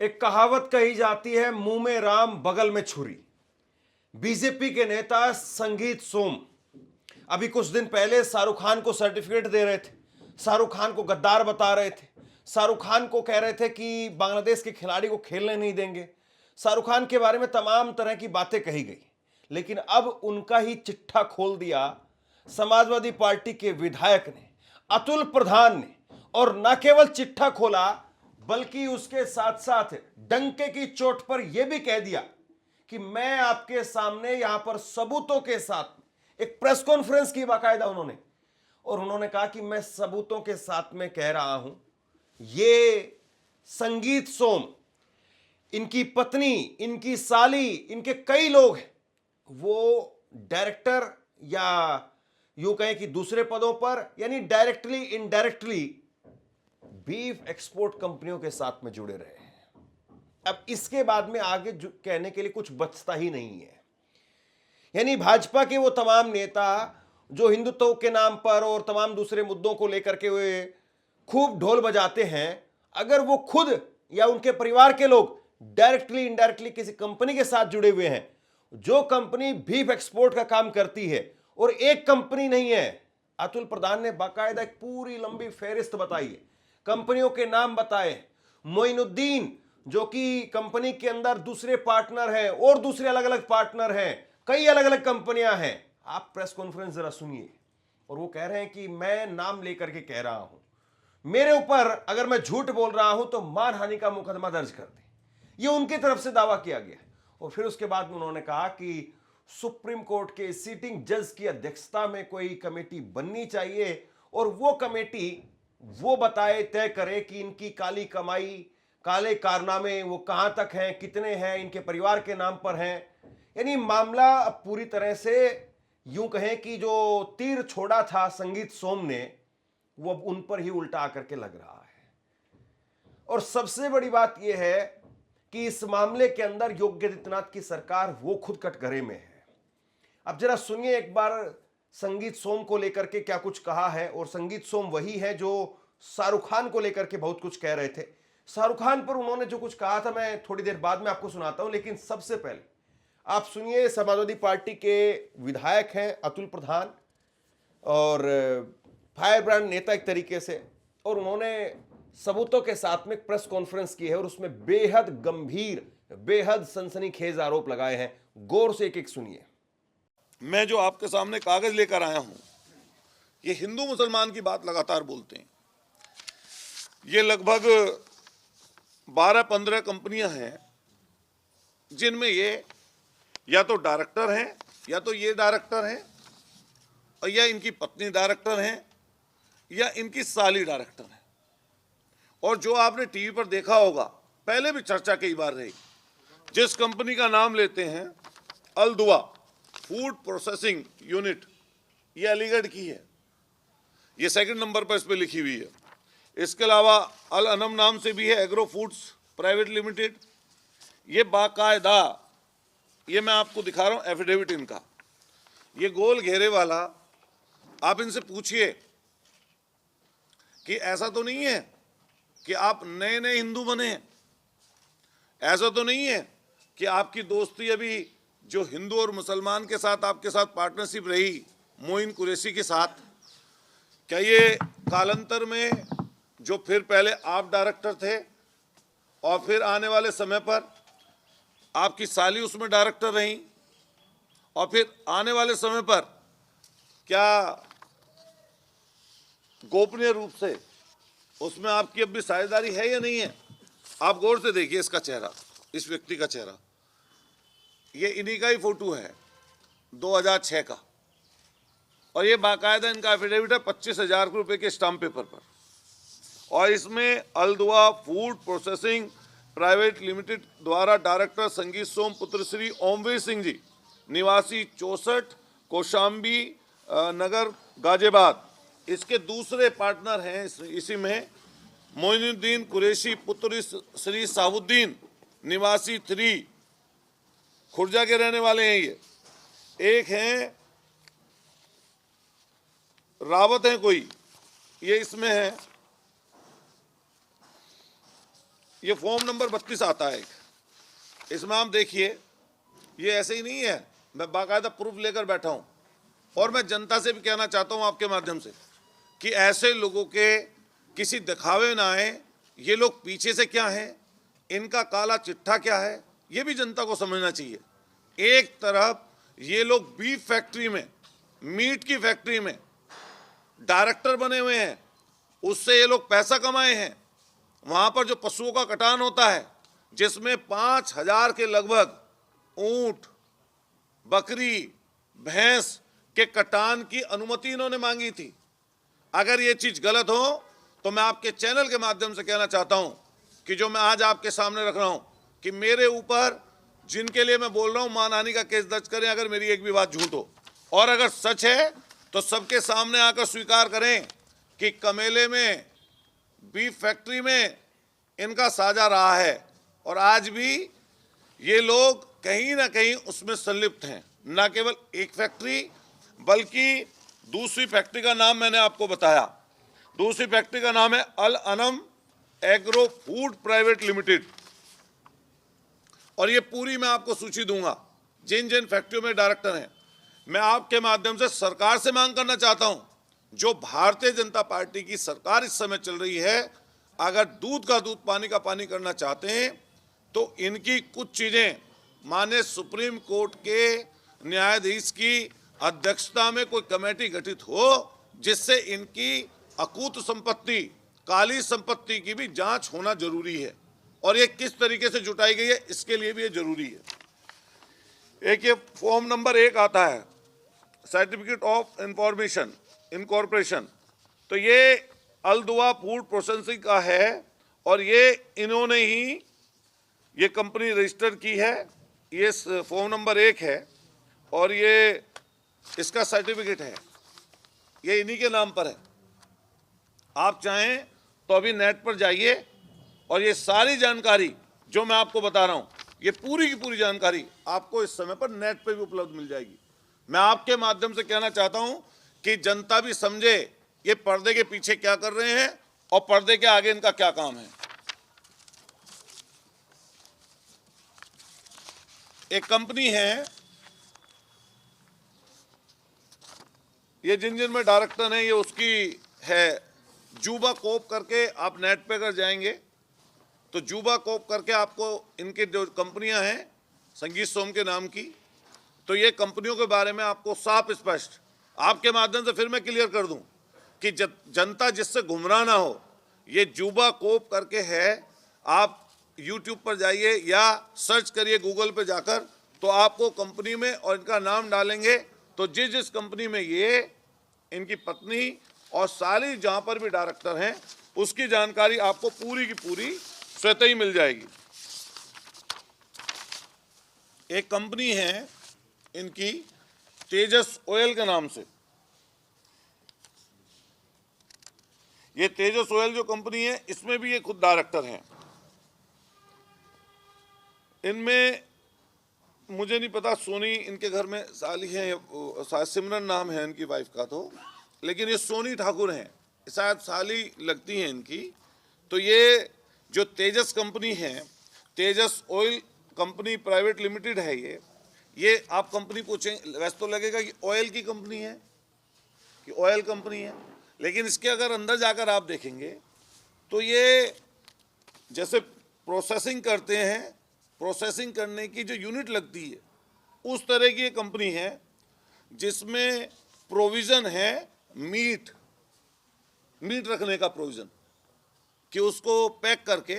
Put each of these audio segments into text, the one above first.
एक कहावत कही जाती है, मुंह में राम बगल में छुरी। बीजेपी के नेता संगीत सोम अभी कुछ दिन पहले शाहरुख खान को सर्टिफिकेट दे रहे थे, शाहरुख खान को गद्दार बता रहे थे, शाहरुख खान को कह रहे थे कि बांग्लादेश के खिलाड़ी को खेलने नहीं देंगे, शाहरुख खान के बारे में तमाम तरह की बातें कही गई। लेकिन अब उनका ही चिट्ठा खोल दिया समाजवादी पार्टी के विधायक ने, अतुल प्रधान ने। और न केवल चिट्ठा खोला बल्कि उसके साथ साथ डंके की चोट पर यह भी कह दिया कि मैं आपके सामने यहां पर सबूतों के साथ एक प्रेस कॉन्फ्रेंस की बाकायदा उन्होंने कहा कि मैं सबूतों के साथ में कह रहा हूं, ये संगीत सोम, इनकी पत्नी, इनकी साली, इनके कई लोग हैं, वो डायरेक्टर या यूं कहें कि दूसरे पदों पर, यानी डायरेक्टली इनडायरेक्टली बीफ एक्सपोर्ट कंपनियों के साथ में जुड़े रहे हैं। अब इसके बाद में आगे कहने के लिए कुछ बचता ही नहीं है। यानी भाजपा के वो तमाम नेता जो हिंदुत्व के नाम पर और तमाम दूसरे मुद्दों को लेकर के वे खूब ढोल बजाते हैं, अगर वो खुद या उनके परिवार के लोग डायरेक्टली इनडायरेक्टली किसी कंपनी के साथ जुड़े हुए हैं, जो कंपनी बीफ एक्सपोर्ट का काम करती है, और एक कंपनी नहीं है, अतुल प्रधान ने बाकायदा एक पूरी लंबी फेहरिस्त बताई है, कंपनियों के नाम बताए। मोइनुद्दीन जो कि कंपनी के अंदर दूसरे पार्टनर हैं और दूसरे अलग अलग पार्टनर हैं, कई अलग अलग कंपनियां हैं। आप प्रेस कॉन्फ्रेंस जरा सुनिए, और वो कह रहे हैं कि मैं नाम लेकर के कह रहा हूं, मेरे ऊपर अगर मैं झूठ बोल रहा हूं तो मानहानि का मुकदमा दर्ज कर दे, ये उनकी तरफ से दावा किया गया। और फिर उसके बाद में उन्होंने कहा कि सुप्रीम कोर्ट के सीटिंग जज की अध्यक्षता में कोई कमेटी बननी चाहिए, और वो कमेटी वो बताए, तय करे कि इनकी काली कमाई, काले कारनामे वो कहां तक हैं, कितने हैं, इनके परिवार के नाम पर हैं। यानी मामला अब पूरी तरह से यूं कहें कि जो तीर छोड़ा था संगीत सोम ने, वो अब उन पर ही उल्टा आकर के लग रहा है। और सबसे बड़ी बात यह है कि इस मामले के अंदर योगी आदित्यनाथ की सरकार वो खुद कटघरे में है। अब जरा सुनिए एक बार संगीत सोम को लेकर के क्या कुछ कहा है। और संगीत सोम वही है जो शाहरुख खान को लेकर के बहुत कुछ कह रहे थे। शाहरुख खान पर उन्होंने जो कुछ कहा था मैं थोड़ी देर बाद में आपको सुनाता हूं, लेकिन सबसे पहले आप सुनिए, समाजवादी पार्टी के विधायक हैं अतुल प्रधान, और फायर ब्रांड नेता एक तरीके से, और उन्होंने सबूतों के साथ में प्रेस कॉन्फ्रेंस की है और उसमें बेहद गंभीर, बेहद सनसनीखेज आरोप लगाए हैं। गौर से एक एक सुनिए। मैं जो आपके सामने कागज लेकर आया हूं, ये हिंदू मुसलमान की बात लगातार बोलते हैं। ये लगभग 12-15 कंपनियां हैं जिनमें ये या तो डायरेक्टर हैं, या तो ये डायरेक्टर हैं, और या इनकी पत्नी डायरेक्टर हैं, या इनकी साली डायरेक्टर हैं। और जो आपने टीवी पर देखा होगा, पहले भी चर्चा कई बार रही, जिस कंपनी का नाम लेते हैं अल दुआ फूड प्रोसेसिंग यूनिट, ये अलीगढ़ की है, ये सेकंड नंबर पर इस पर लिखी हुई है। इसके अलावा अल अनम नाम से भी है एग्रो फूड्स प्राइवेट लिमिटेड। ये बाकायदा, ये मैं आपको दिखा रहा हूँ एफिडेविट इनका, ये गोल घेरे वाला। आप इनसे पूछिए कि ऐसा तो नहीं है कि आप नए नए हिंदू बने हैं, ऐसा तो नहीं है कि आपकी दोस्ती अभी जो हिंदू और मुसलमान के साथ आपके साथ पार्टनरशिप रही मोइन कुरैशी के साथ, क्या ये कालांतर में जो फिर पहले आप डायरेक्टर थे और फिर आने वाले समय पर आपकी साली उसमें डायरेक्टर रहीं, और फिर आने वाले समय पर क्या गोपनीय रूप से उसमें आपकी अब भी साझेदारी है या नहीं है? आप गौर से देखिए इसका चेहरा, इस व्यक्ति का चेहरा, ये इन्हीं का ही फोटो है 2006 का, और ये बाकायदा इनका एफिडेविट है 25,000 रुपये के स्टाम्प पेपर पर। और इसमें अलदुआ फूड प्रोसेसिंग प्राइवेट लिमिटेड द्वारा डायरेक्टर संगीत सोम पुत्र श्री ओमवीर सिंह जी, निवासी 64 कौशाम्बी नगर गाजियाबाद, इसके दूसरे पार्टनर हैं इसी में मोइनुद्दीन कुरैशी पुत्र श्री साहुद्दीन, निवासी 3 खुर्जा के रहने वाले हैं। ये एक हैं रावत हैं कोई, ये इसमें है, ये फॉर्म नंबर 32 आता है, इसमें आप देखिए, ये ऐसे ही नहीं है, मैं बाकायदा प्रूफ लेकर बैठा हूं। और मैं जनता से भी कहना चाहता हूं आपके माध्यम से कि ऐसे लोगों के किसी दिखावे ना आए, ये लोग पीछे से क्या हैं, इनका काला चिट्ठा क्या है, ये भी जनता को समझना चाहिए। एक तरफ ये लोग बीफ फैक्ट्री में, मीट की फैक्ट्री में डायरेक्टर बने हुए हैं, उससे ये लोग पैसा कमाए हैं। वहां पर जो पशुओं का कटान होता है, जिसमें 5,000 के लगभग ऊंट, बकरी, भैंस के कटान की अनुमति इन्होंने मांगी थी। अगर ये चीज गलत हो तो मैं आपके चैनल के माध्यम से कहना चाहता हूं कि जो मैं आज आपके सामने रख रहा हूं कि मेरे ऊपर जिनके लिए मैं बोल रहा हूं मानहानि का केस दर्ज करें, अगर मेरी एक भी बात झूठ हो। और अगर सच है तो सबके सामने आकर स्वीकार करें कि कमेले में, बीफ फैक्ट्री में इनका साझा रहा है और आज भी ये लोग कहीं ना कहीं उसमें संलिप्त हैं। न केवल एक फैक्ट्री बल्कि दूसरी फैक्ट्री का नाम मैंने आपको बताया। दूसरी फैक्ट्री का नाम है Al Anam agro food private limited. और ये पूरी मैं आपको सूची दूंगा जिन जिन फैक्ट्रियों में डायरेक्टर हैं। मैं आपके माध्यम से सरकार से मांग करना चाहता हूं, जो भारतीय जनता पार्टी की सरकार इस समय चल रही है, अगर दूध का दूध पानी का पानी करना चाहते हैं तो इनकी कुछ चीजें माननीय सुप्रीम कोर्ट के न्यायाधीश की अध्यक्षता में कोई कमेटी गठित हो, जिससे इनकी अकूत संपत्ति, काली संपत्ति की भी जांच होना जरूरी है। और ये किस तरीके से जुटाई गई है, इसके लिए भी ये जरूरी है। एक ये फॉर्म नंबर 1 आता है, सर्टिफिकेट ऑफ इंफॉर्मेशन इनकॉर्पोरेशन। तो ये अलदुआ फूड प्रोसेसिंग का है और ये इन्होंने ही ये कंपनी रजिस्टर की है। ये फॉर्म नंबर 1 है और ये इसका सर्टिफिकेट है, ये इन्हीं के नाम पर है। आप चाहें तो अभी नेट पर जाइए और ये सारी जानकारी जो मैं आपको बता रहा हूं, ये पूरी की पूरी जानकारी आपको इस समय पर नेट पर भी उपलब्ध मिल जाएगी। मैं आपके माध्यम से कहना चाहता हूं कि जनता भी समझे ये पर्दे के पीछे क्या कर रहे हैं और पर्दे के आगे इनका क्या काम है। एक कंपनी है, ये जिन जिन में डायरेक्टर हैं ये उसकी है, जूबा कोप करके। आप नेट पे अगर जाएंगे तो जूबा कोप करके आपको इनके जो कंपनियां हैं संगीत सोम के नाम की, तो ये कंपनियों के बारे में आपको साफ स्पष्ट आपके माध्यम से फिर मैं क्लियर कर दूं कि जनता जिससे गुमराह ना हो, ये जूबा कोप करके है। आप यूट्यूब पर जाइए या सर्च करिए गूगल पे जाकर, तो आपको कंपनी में और इनका नाम डालेंगे तो जिस जिस कंपनी में ये, इनकी पत्नी और साली जहां पर भी डायरेक्टर हैं, उसकी जानकारी आपको पूरी की पूरी स्वतः ही मिल जाएगी। एक कंपनी है इनकी तेजस ऑयल के नाम से। ये तेजस ऑयल जो कंपनी है, इसमें भी ये खुद डायरेक्टर हैं। इनमें मुझे नहीं पता, सोनी इनके घर में साली है या सिमरन नाम है इनकी वाइफ का, तो लेकिन ये सोनी ठाकुर हैं, शायद साली लगती हैं इनकी। तो ये जो तेजस कंपनी है, तेजस ऑयल कंपनी प्राइवेट लिमिटेड है ये आप कंपनी पूछें वैसे तो लगेगा कि ऑयल की कंपनी है, कि ऑयल कंपनी है, लेकिन इसके अगर अंदर जाकर आप देखेंगे तो ये जैसे प्रोसेसिंग करते हैं, प्रोसेसिंग करने की जो यूनिट लगती है, उस तरह की ये कंपनी है जिसमें प्रोविज़न है मीट रखने का प्रोविज़न, कि उसको पैक करके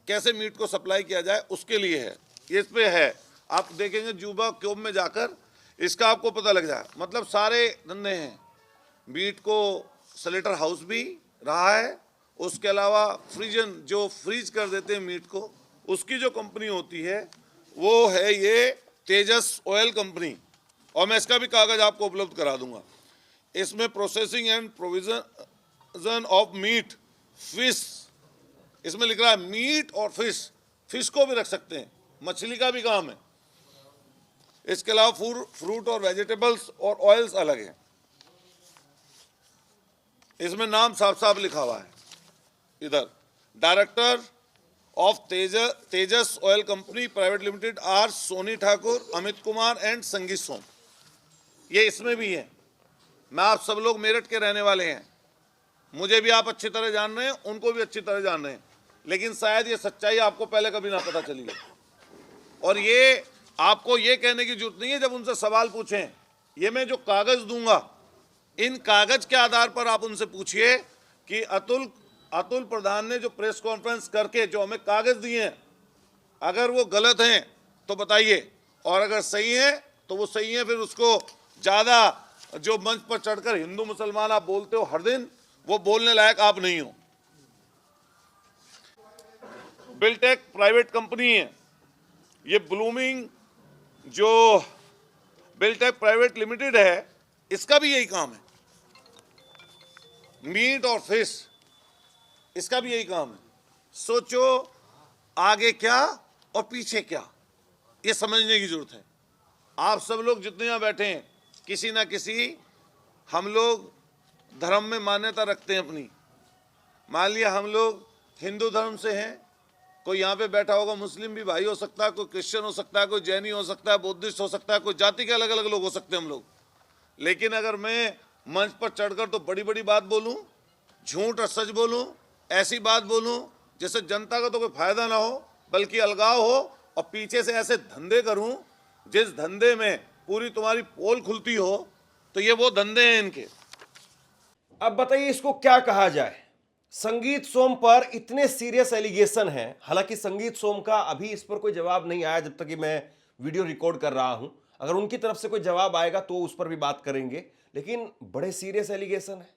कैसे मीट को सप्लाई किया जाए, उसके लिए है। ये इस पे है, आप देखेंगे जूबा क्यूब में जाकर इसका आपको पता लग जाए। मतलब सारे धंधे हैं, मीट को स्लेटर हाउस भी रहा है, उसके अलावा फ्रीजन जो फ्रीज कर देते हैं मीट को, उसकी जो कंपनी होती है वो है ये तेजस ऑयल कंपनी। और मैं इसका भी कागज़ आपको उपलब्ध करा दूंगा। इसमें processing and provision of meat, fish, इसमें लिख रहा है मीट और फिश को भी रख सकते हैं, मछली का भी काम है। इसके अलावा फ्रूट और वेजिटेबल्स और ऑयल्स अलग हैं। इसमें नाम साफ साफ लिखा हुआ है। इधर director of Tejas Oil Company Private Limited are Soni Thakur, Amit Kumar and Sangeet Som. ये इसमें भी है। मैं आप सब लोग मेरठ के रहने वाले हैं, मुझे भी आप अच्छी तरह जान रहे हैं, उनको भी अच्छी तरह जान रहे हैं, लेकिन शायद ये सच्चाई आपको पहले कभी ना पता चली है। और ये आपको ये कहने की जरूरत नहीं है जब उनसे सवाल पूछें, ये मैं जो कागज दूंगा, इन कागज के आधार पर आप उनसे पूछिए कि अतुल प्रधान ने जो प्रेस कॉन्फ्रेंस करके जो हमें कागज दिए हैं, अगर वो गलत हैं तो बताइए, और अगर सही हैं तो वो सही हैं। फिर उसको ज़्यादा जो मंच पर चढ़कर हिंदू मुसलमान आप बोलते हो हर दिन, वो बोलने लायक आप नहीं हो। बिल्टेक प्राइवेट कंपनी है, ये ब्लूमिंग जो बिल्टेक प्राइवेट लिमिटेड है, इसका भी यही काम है, मीट और फिश, इसका भी यही काम है। सोचो आगे क्या और पीछे क्या, ये समझने की जरूरत है। आप सब लोग जितने यहाँ बैठे हैं, किसी ना किसी हम लोग धर्म में मान्यता रखते हैं अपनी। मान लिया हम लोग हिंदू धर्म से हैं, कोई यहाँ पे बैठा होगा मुस्लिम भी भाई हो सकता है, कोई क्रिश्चियन हो सकता है, कोई जैनी हो सकता है, बुद्धिस्ट हो सकता है, कोई जाति के अलग अलग लोग हो सकते हैं हम लोग। लेकिन अगर मैं मंच पर चढ़कर तो बड़ी बड़ी बात बोलूं, झूठ और सच बोलूं, ऐसी बात बोलूं जिससे जनता का तो कोई फायदा ना हो बल्कि अलगाव हो, और पीछे से ऐसे धंधे करूं जिस धंधे में पूरी तुम्हारी पोल खुलती हो, तो ये वो धंधे हैं इनके। अब बताइए इसको क्या कहा जाए। संगीत सोम पर इतने सीरियस एलिगेशन हैं, हालांकि संगीत सोम का अभी इस पर कोई जवाब नहीं आया जब तक कि मैं वीडियो रिकॉर्ड कर रहा हूं। अगर उनकी तरफ से कोई जवाब आएगा तो उस पर भी बात करेंगे, लेकिन बड़े सीरियस एलिगेशन है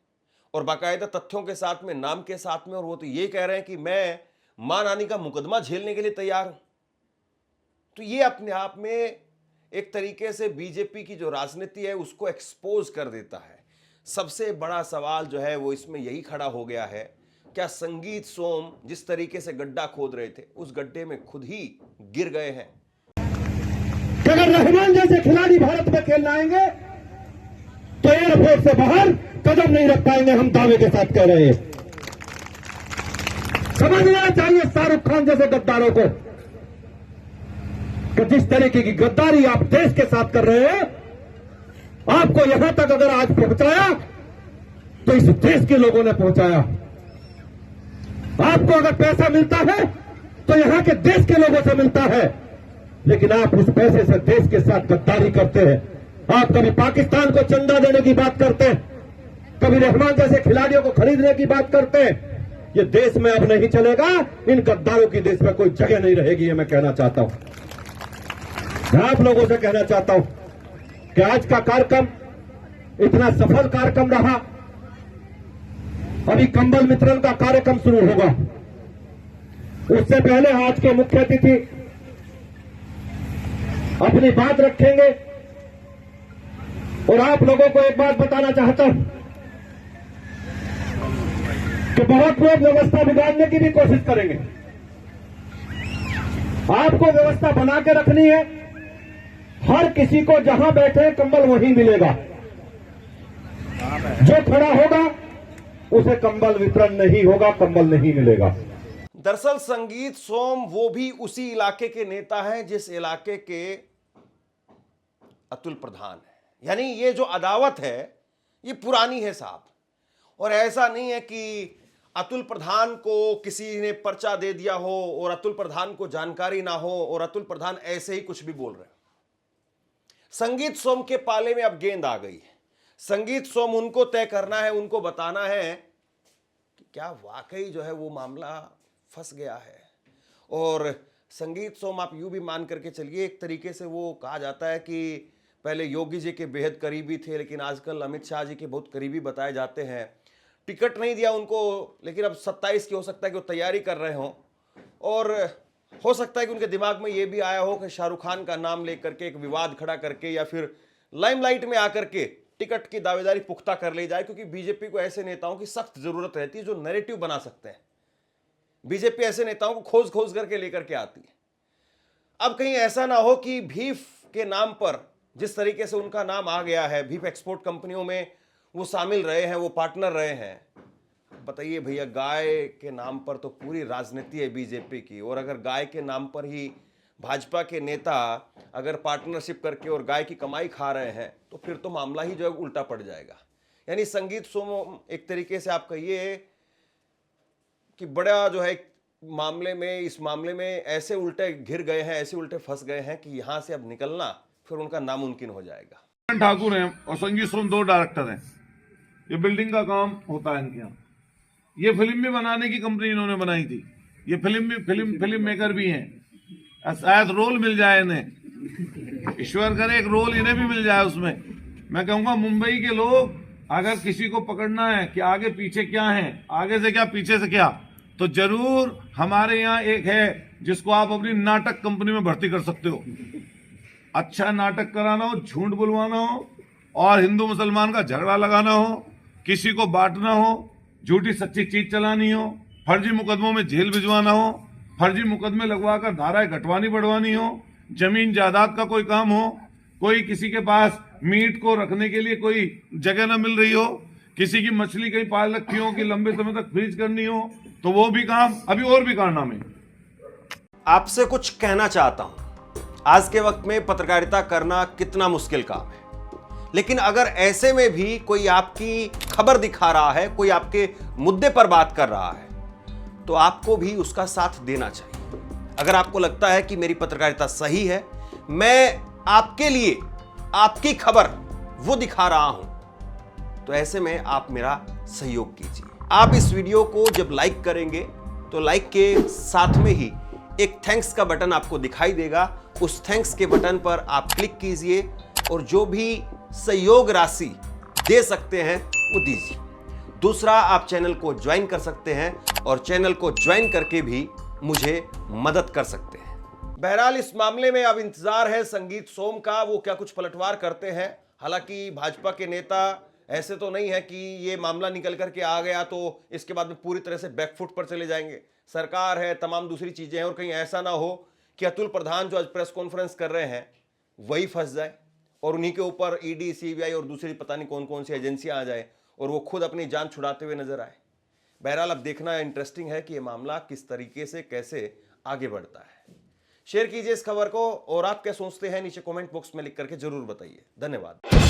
और बाकायदा तथ्यों के साथ में, नाम के साथ में, और वो तो ये कह रहे हैं कि मैं मां नानी का मुकदमा झेलने के लिए तैयार हूं। तो ये अपने आप में एक तरीके से बीजेपी की जो राजनीति है उसको एक्सपोज कर देता है। सबसे बड़ा सवाल जो है वो इसमें यही खड़ा हो गया है, क्या संगीत सोम जिस तरीके से गड्ढा खोद रहे थे उस गड्ढे में खुद ही गिर गए हैं। अगर रहमान जैसे खिलाड़ी भारत में खेलने आएंगे तो एयरपोर्ट से बाहर कदम नहीं रख पाएंगे, हम दावे के साथ कह रहे हैं। समझना चाहिए शाहरुख खान जैसे गद्दारों को कि जिस तरीके की गद्दारी आप देश के साथ कर रहे हैं, आपको यहां तक अगर आज पहुंचाया तो इस देश के लोगों ने पहुंचाया। आपको अगर पैसा मिलता है तो यहां के देश के लोगों से मिलता है, लेकिन आप उस पैसे से देश के साथ गद्दारी करते हैं। आप कभी पाकिस्तान को चंदा देने की बात करते हैं, कभी रहमान जैसे खिलाड़ियों को खरीदने की बात करते हैं। ये देश में अब नहीं चलेगा, इन गद्दारों की देश में कोई जगह नहीं रहेगी। ये मैं कहना चाहता हूं, मैं आप लोगों से कहना चाहता हूं कि आज का कार्यक्रम इतना सफल कार्यक्रम रहा। अभी कंबल वितरण का कार्यक्रम शुरू होगा, उससे पहले आज के मुख्य अतिथि अपनी बात रखेंगे। और आप लोगों को एक बात बताना चाहता हूं कि बहुत लोग व्यवस्था बिगाड़ने की भी कोशिश करेंगे। आपको व्यवस्था बना के रखनी है, हर किसी को जहां बैठे कंबल वहीं मिलेगा। जो खड़ा होगा उसे कंबल वितरण नहीं होगा, कंबल नहीं मिलेगा। दरअसल संगीत सोम वो भी उसी इलाके के नेता हैं जिस इलाके के अतुल प्रधान है। यानी ये जो अदावत है ये पुरानी है साहब, और ऐसा नहीं है कि अतुल प्रधान को किसी ने पर्चा दे दिया हो और अतुल प्रधान को जानकारी ना हो और अतुल प्रधान ऐसे ही कुछ भी बोल रहे हैं। संगीत सोम के पाले में अब गेंद आ गई है। संगीत सोम उनको तय करना है, उनको बताना है कि क्या वाकई जो है वो मामला फंस गया है। और संगीत सोम आप यूं भी मान करके चलिए, एक तरीके से वो कहा जाता है कि पहले योगी जी के बेहद करीबी थे, लेकिन आजकल अमित शाह जी के बहुत करीबी बताए जाते हैं। टिकट नहीं दिया उनको, लेकिन अब 27 की हो सकता है कि वो तैयारी कर रहे हों, और हो सकता है कि उनके दिमाग में ये भी आया हो कि शाहरुख खान का नाम लेकर के एक विवाद खड़ा करके या फिर लाइमलाइट में आकर के टिकट की दावेदारी पुख्ता कर ली जाए, क्योंकि बीजेपी को ऐसे नेताओं की सख्त जरूरत रहती है जो नैरेटिव बना सकते हैं। बीजेपी ऐसे नेताओं को खोज खोज करके लेकर के आती है। अब कहीं ऐसा ना हो कि भीफ के नाम पर जिस तरीके से उनका नाम आ गया है, भीफ एक्सपोर्ट कंपनियों में वो शामिल रहे हैं, वो पार्टनर रहे हैं, बताइए भैया, गाय के नाम पर तो पूरी राजनीति है बीजेपी की, और अगर गाय के नाम पर ही भाजपा के नेता अगर पार्टनरशिप करके और गाय की कमाई खा रहे हैं तो फिर तो मामला ही जो है उल्टा पड़ जाएगा। यानी संगीत सोम एक तरीके से आप कहिए कि बड़ा जो है मामले में, इस मामले में ऐसे उल्टे घिर गए हैं, ऐसे उल्टे फंस गए हैं कि यहां से अब निकलना फिर उनका नामुमकिन हो जाएगा। ठाकुर हैं और संगीत सोम 2 डायरेक्टर हैं। ये बिल्डिंग का काम होता है इनके यहाँ। ये फिल्म भी बनाने की कंपनी इन्होंने बनाई थी। ये फिल्म मेकर भी हैं। शायद रोल मिल जाए इन्हें, ईश्वर करे एक रोल इन्हें भी मिल जाए उसमें। मैं कहूंगा मुंबई के लोग अगर किसी को पकड़ना है कि आगे पीछे क्या है, आगे से क्या पीछे से क्या, तो जरूर हमारे यहाँ एक है जिसको आप अपनी नाटक कंपनी में भर्ती कर सकते हो। अच्छा नाटक कराना हो, झूठ बुलवाना हो और हिंदू मुसलमान का झगड़ा लगाना हो, किसी को बांटना हो, झूठी सच्ची चीज चलानी हो, फर्जी मुकदमों में जेल भिजवाना हो, फर्जी मुकदमे लगवाकर धाराएं घटवानी बढ़वानी हो, जमीन जायदाद का कोई काम हो, कोई किसी के पास मीट को रखने के लिए कोई जगह न मिल रही हो, किसी की मछली कहीं पाल रखी हो कि लंबे समय तक फ्रीज करनी हो, तो वो भी काम, अभी और भी कारनामे। आपसे कुछ कहना चाहता हूं। आज के वक्त में पत्रकारिता करना कितना मुश्किल काम है, लेकिन अगर ऐसे में भी कोई आपकी खबर दिखा रहा है, कोई आपके मुद्दे पर बात कर रहा है, तो आपको भी उसका साथ देना चाहिए। अगर आपको लगता है कि मेरी पत्रकारिता सही है, मैं आपके लिए आपकी खबर वो दिखा रहा हूं, तो ऐसे में आप मेरा सहयोग कीजिए। आप इस वीडियो को जब लाइक करेंगे तो लाइक के साथ में ही एक थैंक्स का बटन आपको दिखाई देगा। उस थैंक्स के बटन पर आप क्लिक कीजिए और जो भी सहयोग राशि दे सकते हैं वो दीजिए। दूसरा, आप चैनल को ज्वाइन कर सकते हैं और चैनल को ज्वाइन करके भी मुझे मदद कर सकते हैं। बहरहाल इस मामले में अब इंतजार है संगीत सोम का, वो क्या कुछ पलटवार करते हैं। हालांकि भाजपा के नेता ऐसे तो नहीं है कि ये मामला निकल करके आ गया तो इसके बाद में पूरी तरह से बैकफुट पर चले जाएंगे। सरकार है, तमाम दूसरी चीजें हैं, और कहीं ऐसा ना हो कि अतुल प्रधान जो आज प्रेस कॉन्फ्रेंस कर रहे हैं वही फंस जाए और उन्हीं के ऊपर ईडी, सीबीआई और दूसरी पता नहीं कौन कौन सी एजेंसियां आ जाए और वो खुद अपनी जान छुड़ाते हुए नजर आए। बहरहाल अब देखना इंटरेस्टिंग है कि ये मामला किस तरीके से कैसे आगे बढ़ता है। शेयर कीजिए इस खबर को, और आप क्या सोचते हैं नीचे कमेंट बॉक्स में लिख करके जरूर बताइए। धन्यवाद।